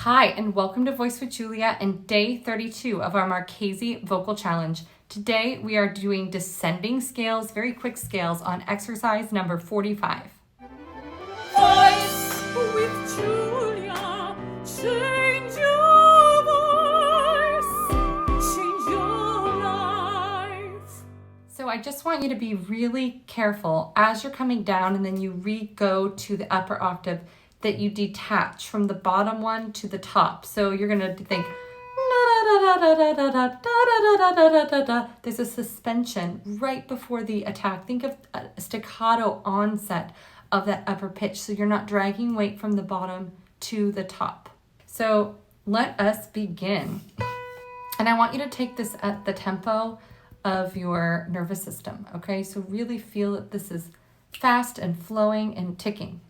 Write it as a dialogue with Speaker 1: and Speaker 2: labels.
Speaker 1: Hi, and welcome to Voice with Julia and day 32 of our Marchesi Vocal Challenge. Today we are doing descending scales, very quick scales, on exercise number 45.
Speaker 2: Voice with Julia, change your voice, change your life.
Speaker 1: So I just want you to be really careful as you're coming down and then you re-go to the upper octave that you detach from the bottom one to the top. So you're going to think, there's a suspension right before the attack. Think of a staccato onset of that upper pitch, so you're not dragging weight from the bottom to the top. So let us begin. And I want you to take this at the tempo of your nervous system, okay? So really feel that this is fast and flowing and ticking.